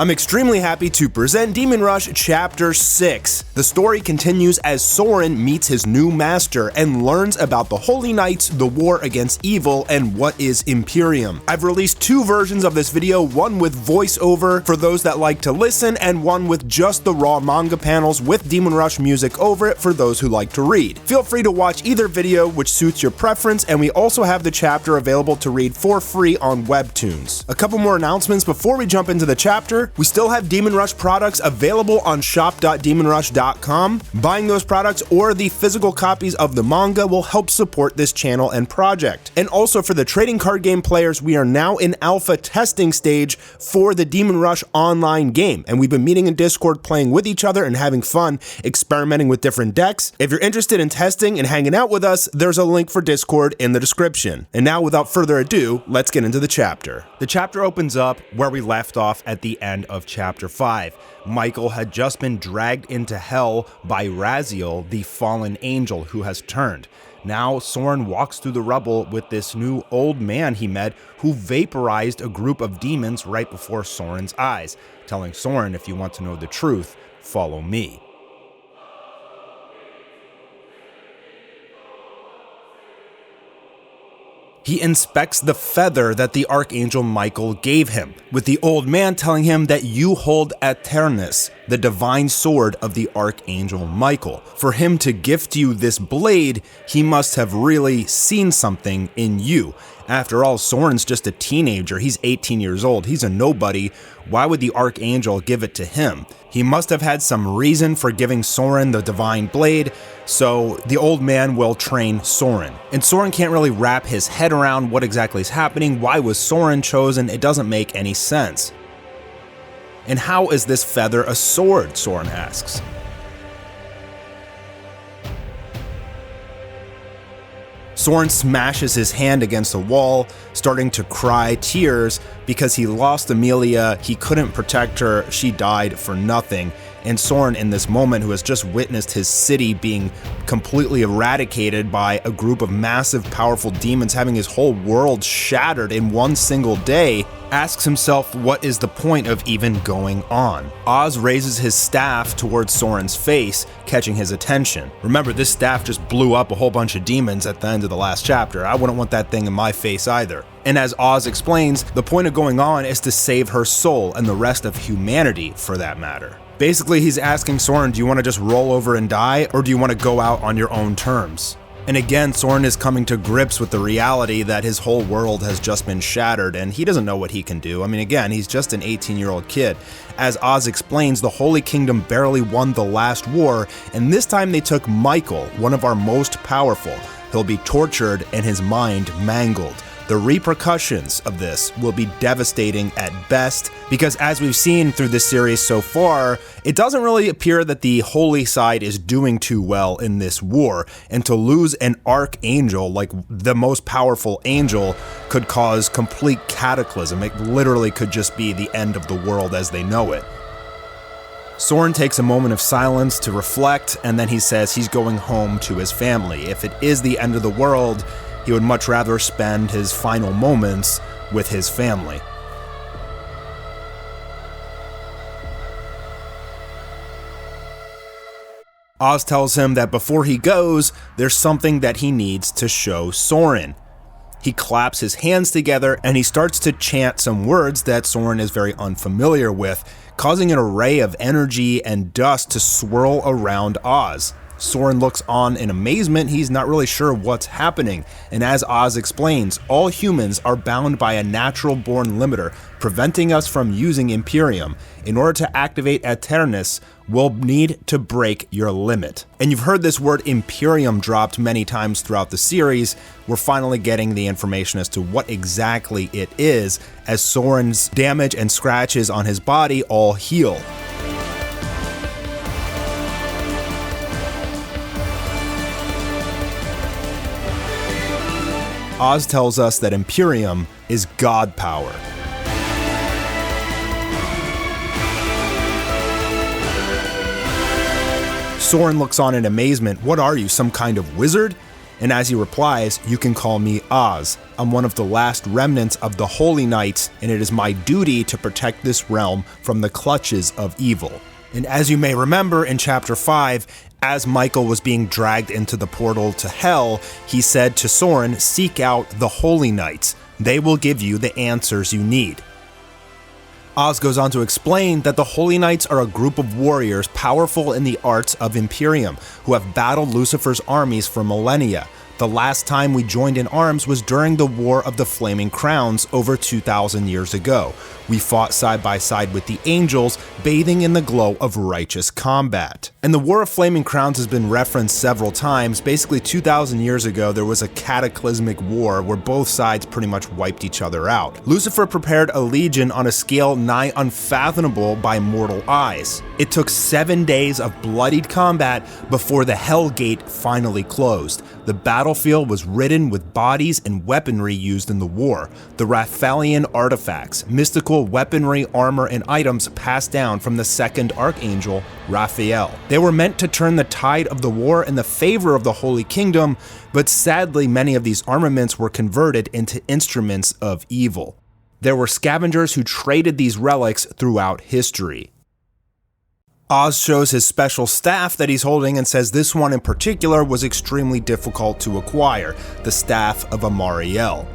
I'm extremely happy to present Demon Rush Chapter 6. The story continues as Soren meets his new master and learns about the Holy Knights, the war against evil, and what is Imperium. I've released 2 versions of this video, one with voiceover for those that like to listen, and one with just the raw manga panels with Demon Rush music over it for those who like to read. Feel free to watch either video which suits your preference, and we also have the chapter available to read for free on Webtoons. A couple more announcements before we jump into the chapter. We still have Demon Rush products available on shop.demonrush.com. Buying those products or the physical copies of the manga will help support this channel and project. And also for the trading card game players, we are now in alpha testing stage for the Demon Rush online game, and we've been meeting in Discord playing with each other and having fun experimenting with different decks. If you're interested in testing and hanging out with us, there's a link for Discord in the description. And now without further ado, let's get into the chapter. The chapter opens up where we left off at the end of Chapter 5. Michael had just been dragged into hell by Raziel, the fallen angel who has turned. Now Soren walks through the rubble with this new old man he met who vaporized a group of demons right before Soren's eyes, telling Soren, if you want to know the truth, follow me. He inspects the feather that the Archangel Michael gave him, with the old man telling him that you hold Aternus, the divine sword of the Archangel Michael. For him to gift you this blade, he must have really seen something in you. After all, Soren's just a teenager. He's 18 years old. He's a nobody. Why would the Archangel give it to him? He must have had some reason for giving Soren the divine blade, so the old man will train Soren. And Soren can't really wrap his head around what exactly is happening. Why was Soren chosen? It doesn't make any sense. And how is this feather a sword? Soren asks. Soren smashes his hand against the wall, starting to cry tears because he lost Amelia, he couldn't protect her, she died for nothing. And Soren, in this moment, who has just witnessed his city being completely eradicated by a group of massive, powerful demons, having his whole world shattered in one single day, asks himself what is the point of even going on. Oz raises his staff towards Soren's face, catching his attention. Remember, this staff just blew up a whole bunch of demons at the end of the last chapter. I wouldn't want that thing in my face either. And as Oz explains, the point of going on is to save her soul and the rest of humanity, for that matter. Basically, he's asking Soren, do you want to just roll over and die, or do you want to go out on your own terms? And again, Soren is coming to grips with the reality that his whole world has just been shattered, and he doesn't know what he can do. I mean, again, he's just an 18-year-old kid. As Oz explains, the Holy Kingdom barely won the last war, and this time they took Michael, one of our most powerful. He'll be tortured and his mind mangled. The repercussions of this will be devastating at best, because as we've seen through this series so far, it doesn't really appear that the holy side is doing too well in this war, and to lose an archangel, like the most powerful angel, could cause complete cataclysm. It literally could just be the end of the world as they know it. Soren takes a moment of silence to reflect, and then he says he's going home to his family. If it is the end of the world, he would much rather spend his final moments with his family. Oz tells him that before he goes, there's something that he needs to show Soren. He claps his hands together and he starts to chant some words that Soren is very unfamiliar with, causing an array of energy and dust to swirl around Oz. Soren looks on in amazement. He's not really sure what's happening, and as Oz explains, all humans are bound by a natural-born limiter, preventing us from using Imperium. In order to activate Aternus, we'll need to break your limit. And you've heard this word Imperium dropped many times throughout the series. We're finally getting the information as to what exactly it is, as Soren's damage and scratches on his body all heal. Oz tells us that Imperium is God power. Soren looks on in amazement. What are you, some kind of wizard? And as he replies, "You can call me Oz. I'm one of the last remnants of the Holy Knights, and it is my duty to protect this realm from the clutches of evil." And as you may remember in Chapter 5, as Michael was being dragged into the portal to Hell, he said to Soren, "Seek out the Holy Knights. They will give you the answers you need." Oz goes on to explain that the Holy Knights are a group of warriors powerful in the arts of Imperium, who have battled Lucifer's armies for millennia. The last time we joined in arms was during the War of the Flaming Crowns over 2,000 years ago. We fought side by side with the angels, bathing in the glow of righteous combat. And the War of Flaming Crowns has been referenced several times. Basically, 2,000 years ago, there was a cataclysmic war where both sides pretty much wiped each other out. Lucifer prepared a legion on a scale nigh unfathomable by mortal eyes. It took 7 days of bloodied combat before the Hell Gate finally closed. The battlefield was ridden with bodies and weaponry used in the war. The Raphaelian artifacts, mystical weaponry, armor, and items passed down from the second archangel, Raphael. They were meant to turn the tide of the war in the favor of the Holy Kingdom, but sadly many of these armaments were converted into instruments of evil. There were scavengers who traded these relics throughout history. Oz shows his special staff that he's holding and says this one in particular was extremely difficult to acquire, the Staff of Amariel.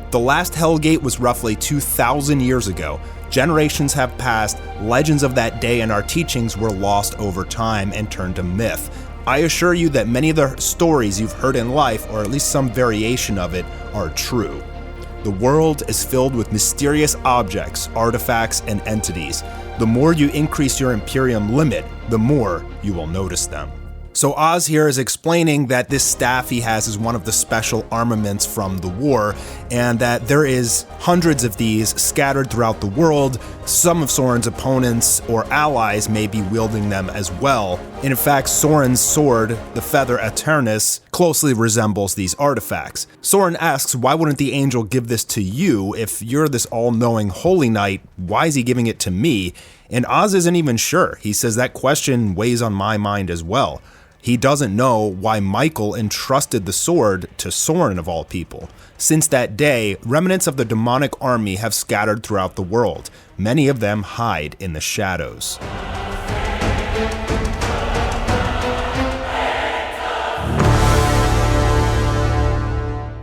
The last Hellgate was roughly 2,000 years ago. Generations have passed, legends of that day and our teachings were lost over time and turned to myth. I assure you that many of the stories you've heard in life, or at least some variation of it, are true. The world is filled with mysterious objects, artifacts, and entities. The more you increase your Imperium limit, the more you will notice them. So Oz here is explaining that this staff he has is one of the special armaments from the war, and that there is hundreds of these scattered throughout the world. Some of Soren's opponents or allies may be wielding them as well. And in fact, Soren's sword, the Feather Eternus, closely resembles these artifacts. Soren asks, why wouldn't the angel give this to you? If you're this all-knowing holy knight, why is he giving it to me? And Oz isn't even sure. He says that question weighs on my mind as well. He doesn't know why Michael entrusted the sword to Soren of all people. Since that day, remnants of the demonic army have scattered throughout the world. Many of them hide in the shadows.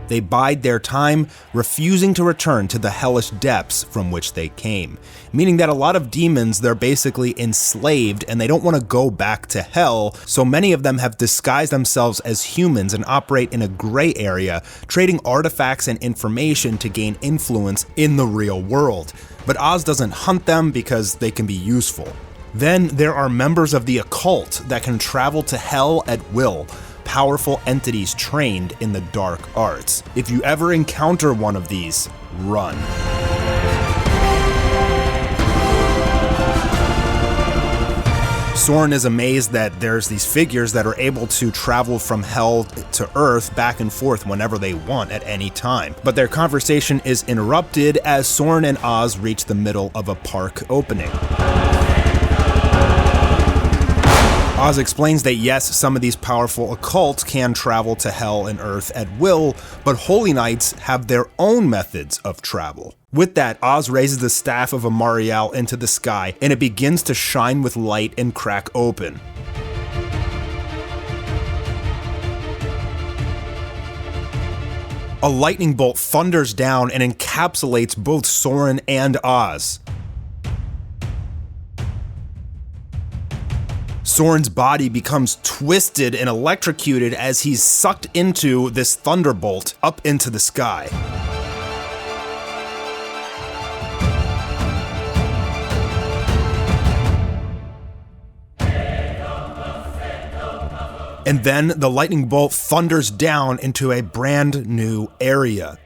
They bide their time, refusing to return to the hellish depths from which they came. Meaning that a lot of demons, they're basically enslaved and they don't want to go back to hell, so many of them have disguised themselves as humans and operate in a gray area, trading artifacts and information to gain influence in the real world. But Oz doesn't hunt them because they can be useful. Then there are members of the occult that can travel to hell at will. Powerful entities trained in the dark arts. If you ever encounter one of these, run. Soren is amazed that there's these figures that are able to travel from hell to earth back and forth whenever they want at any time. But their conversation is interrupted as Soren and Oz reach the middle of a park opening. Oz explains that yes, some of these powerful occults can travel to hell and earth at will, but holy knights have their own methods of travel. With that, Oz raises the Staff of Amariel into the sky, and it begins to shine with light and crack open. A lightning bolt thunders down and encapsulates both Soren and Oz. Soren's body becomes twisted and electrocuted as he's sucked into this thunderbolt up into the sky. And then the lightning bolt thunders down into a brand new area.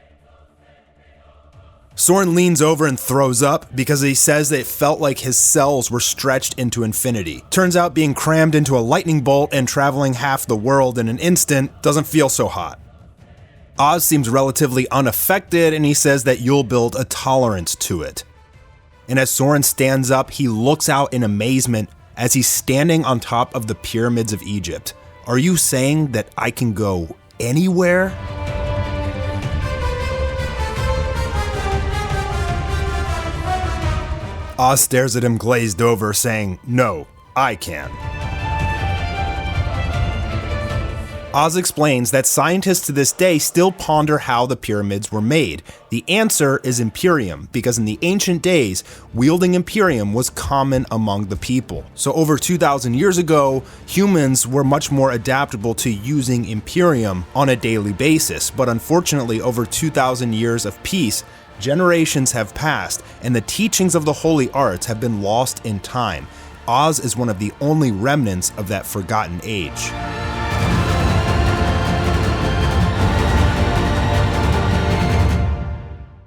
Soren leans over and throws up because he says that it felt like his cells were stretched into infinity. Turns out being crammed into a lightning bolt and traveling half the world in an instant doesn't feel so hot. Oz seems relatively unaffected and he says that you'll build a tolerance to it. And as Soren stands up, he looks out in amazement as he's standing on top of the pyramids of Egypt. Are you saying that I can go anywhere? Oz stares at him glazed over, saying, "No, I can." Oz explains that scientists to this day still ponder how the pyramids were made. The answer is Imperium, because in the ancient days, wielding Imperium was common among the people. So over 2,000 years ago, humans were much more adaptable to using Imperium on a daily basis. But unfortunately, over 2,000 years of peace, generations have passed, and the teachings of the holy arts have been lost in time. Oz is one of the only remnants of that forgotten age.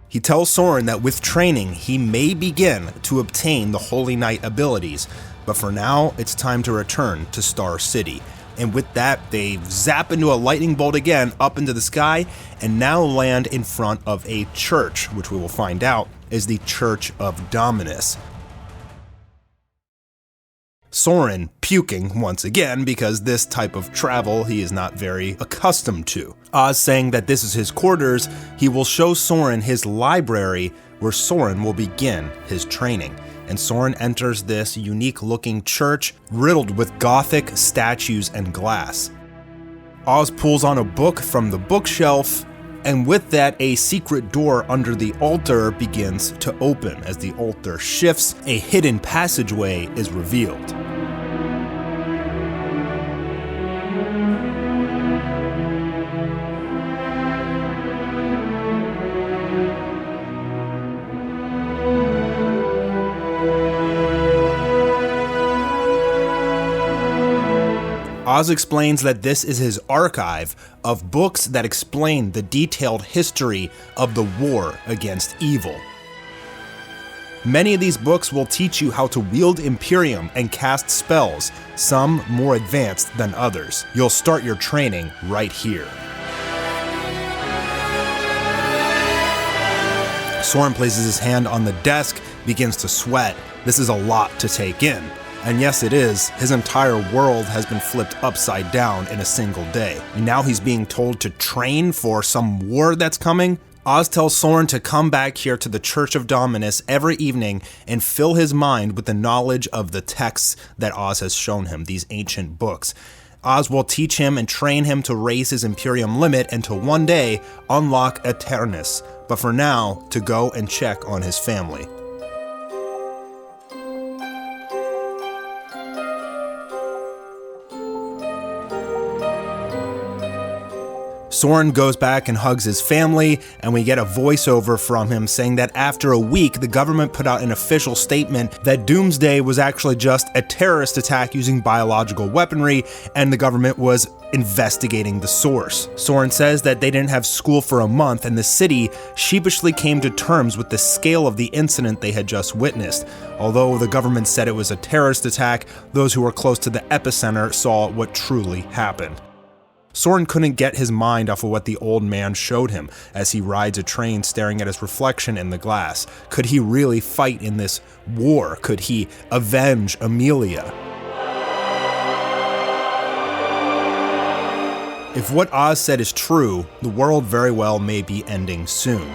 He tells Soren that with training, he may begin to obtain the Holy Knight abilities, but for now, it's time to return to Star City. And with that, they zap into a lightning bolt again up into the sky, and now land in front of a church, which we will find out is the Church of Dominus. Soren puking once again because this type of travel he is not very accustomed to. Oz saying that this is his quarters, he will show Soren his library where Soren will begin his training. And Soren enters this unique looking church riddled with Gothic statues and glass. Oz pulls on a book from the bookshelf, and with that, a secret door under the altar begins to open. As the altar shifts, a hidden passageway is revealed. Oz explains that this is his archive of books that explain the detailed history of the war against evil. Many of these books will teach you how to wield Imperium and cast spells, some more advanced than others. You'll start your training right here. Soren places his hand on the desk, begins to sweat. This is a lot to take in. And yes, it is. His entire world has been flipped upside down in a single day. And now he's being told to train for some war that's coming. Oz tells Soren to come back here to the Church of Dominus every evening and fill his mind with the knowledge of the texts that Oz has shown him, these ancient books. Oz will teach him and train him to raise his Imperium limit and to one day unlock Eternus. But for now, to go and check on his family. Soren goes back and hugs his family, and we get a voiceover from him saying that after a week, the government put out an official statement that Doomsday was actually just a terrorist attack using biological weaponry, and the government was investigating the source. Soren says that they didn't have school for a month, and the city sheepishly came to terms with the scale of the incident they had just witnessed. Although the government said it was a terrorist attack, those who were close to the epicenter saw what truly happened. Soren couldn't get his mind off of what the old man showed him as he rides a train staring at his reflection in the glass. Could he really fight in this war? Could he avenge Amelia? If what Oz said is true, the world very well may be ending soon.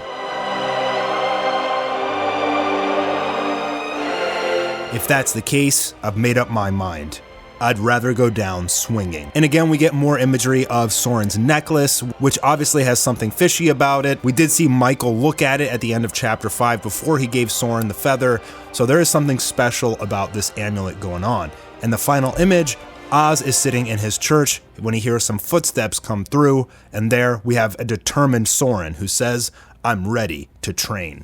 If that's the case, I've made up my mind. I'd rather go down swinging. And again, we get more imagery of Soren's necklace, which obviously has something fishy about it. We did see Michael look at it at the end of chapter 5 before he gave Soren the feather, so there is something special about this amulet going on. And the final image, Oz is sitting in his church when he hears some footsteps come through, and there we have a determined Soren who says, "I'm ready to train."